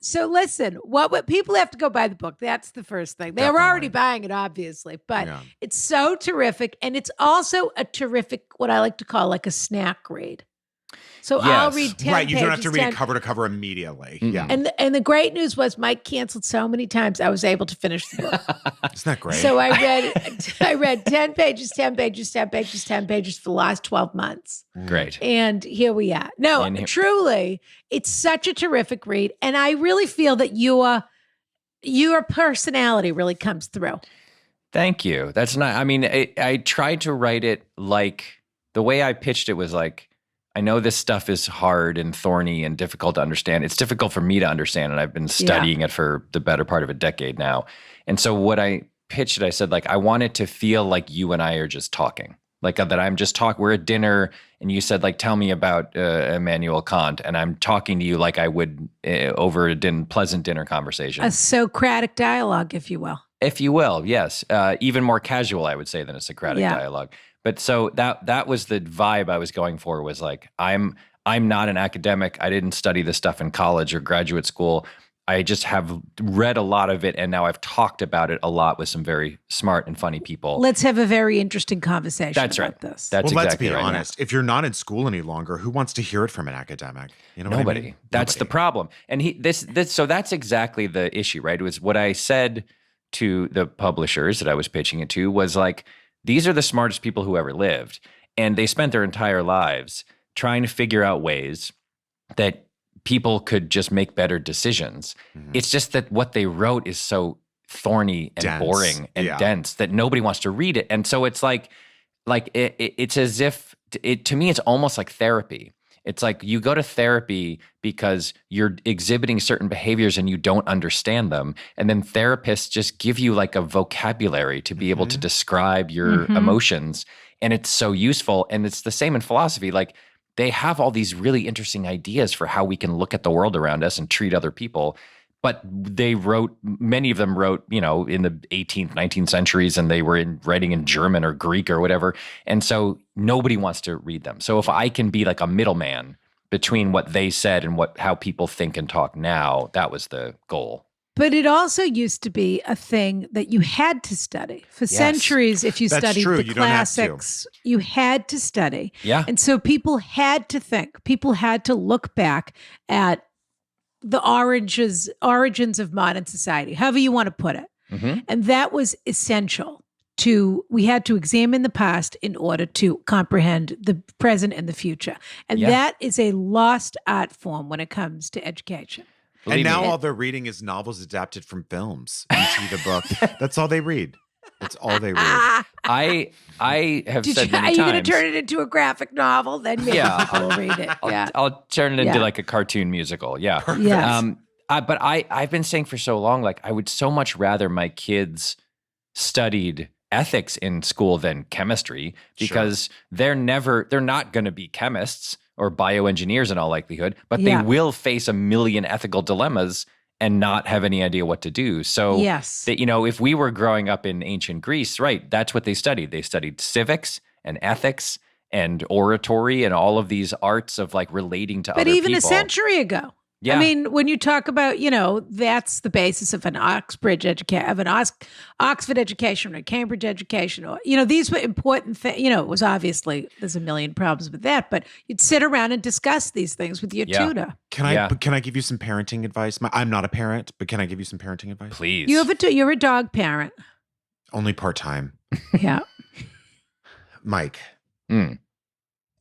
So listen, what people have to go buy the book. That's the first thing. They were already buying it, obviously, but it's so terrific. And it's also a terrific, what I like to call like a snack read. So I'll read 10 Right, you don't have to read 10. it cover to cover immediately. Mm-hmm. Yeah. And the great news was Mike canceled so many times I was able to finish the book. Isn't that great? So I read 10 pages, 10 pages, 10 pages, 10 pages for the last 12 months. Great. And here we are. No, truly, it's such a terrific read. And I really feel that your personality really comes through. Thank you. That's not, I mean, I tried to write it like, the way I pitched it was like, I know this stuff is hard and thorny and difficult to understand. It's difficult for me to understand, and I've been studying it for the better part of a decade now. And so what I pitched it, I said, like, I want it to feel like you and I are just talking. Like that I'm just talking, we're at dinner, and you said, like, tell me about Immanuel Kant, and I'm talking to you like I would over a pleasant dinner conversation. A Socratic dialogue, if you will. If you will, yes. Even more casual, I would say, than a Socratic dialogue. But so that was the vibe I was going for, was like, I'm not an academic. I didn't study this stuff in college or graduate school. I just have read a lot of it, and now I've talked about it a lot with some very smart and funny people. Let's have a very interesting conversation about this. That's well, exactly let's be right. honest. If you're not in school any longer, who wants to hear it from an academic? You know, nobody. What I mean? That's the problem. And so that's exactly the issue, right? It was what I said to the publishers that I was pitching it to was like, these are the smartest people who ever lived. And they spent their entire lives trying to figure out ways that people could just make better decisions. Mm-hmm. It's just that what they wrote is so thorny and boring and dense that nobody wants to read it. And so it's like it's as if, to me, it's almost like therapy. It's like you go to therapy because you're exhibiting certain behaviors and you don't understand them. And then therapists just give you like a vocabulary to be able to describe your emotions. And it's so useful. And it's the same in philosophy. Like they have all these really interesting ideas for how we can look at the world around us and treat other people. But many of them wrote, in the 18th, 19th centuries, and they were writing in German or Greek or whatever. And so nobody wants to read them. So if I can be like a middleman between what they said and how people think and talk now, that was the goal. But it also used to be a thing that you had to study. For centuries, if you studied the classics, you had to study. Yeah. And so people had to think. People had to look back at the origins of modern society, however you want to put it. Mm-hmm. And that was essential we had to examine the past in order to comprehend the present and the future. And that is a lost art form when it comes to education. And now all they're reading is novels adapted from films. You see the book. That's all they read. That's all they read. I have said many times. Are you going to turn it into a graphic novel? Then maybe people will read it. I'll turn it into like a cartoon musical. Yeah. Yes. But I've been saying for so long, like I would so much rather my kids studied ethics in school than chemistry, because they're not going to be chemists or bioengineers in all likelihood, but they will face a million ethical dilemmas and not have any idea what to do. So, if we were growing up in ancient Greece, right, that's what they studied. They studied civics and ethics and oratory and all of these arts of like relating to other people. But even a century ago. Yeah. I mean, when you talk about, that's the basis of an Oxford education, or a Cambridge education, or, these were important things. It was obviously, there's a million problems with that, but you'd sit around and discuss these things with your tutor. Can I give you some parenting advice? I'm not a parent, but can I give you some parenting advice? Please. You're a dog parent. Only part-time. Yeah. Mike, you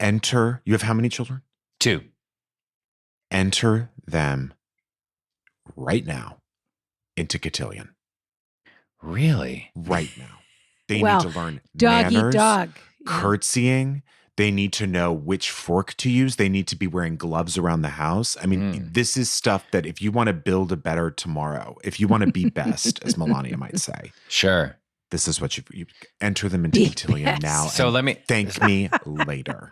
have how many children? 2. Enter them right now into cotillion. Really? Right now. They need to learn dog manners, eat dog. curtsying. They need to know which fork to use. They need to be wearing gloves around the house. I mean, this is stuff that if you want to build a better tomorrow, if you want to be best, as Melania might say. Sure. This is what you enter them into cotillion now. So let me thank me later.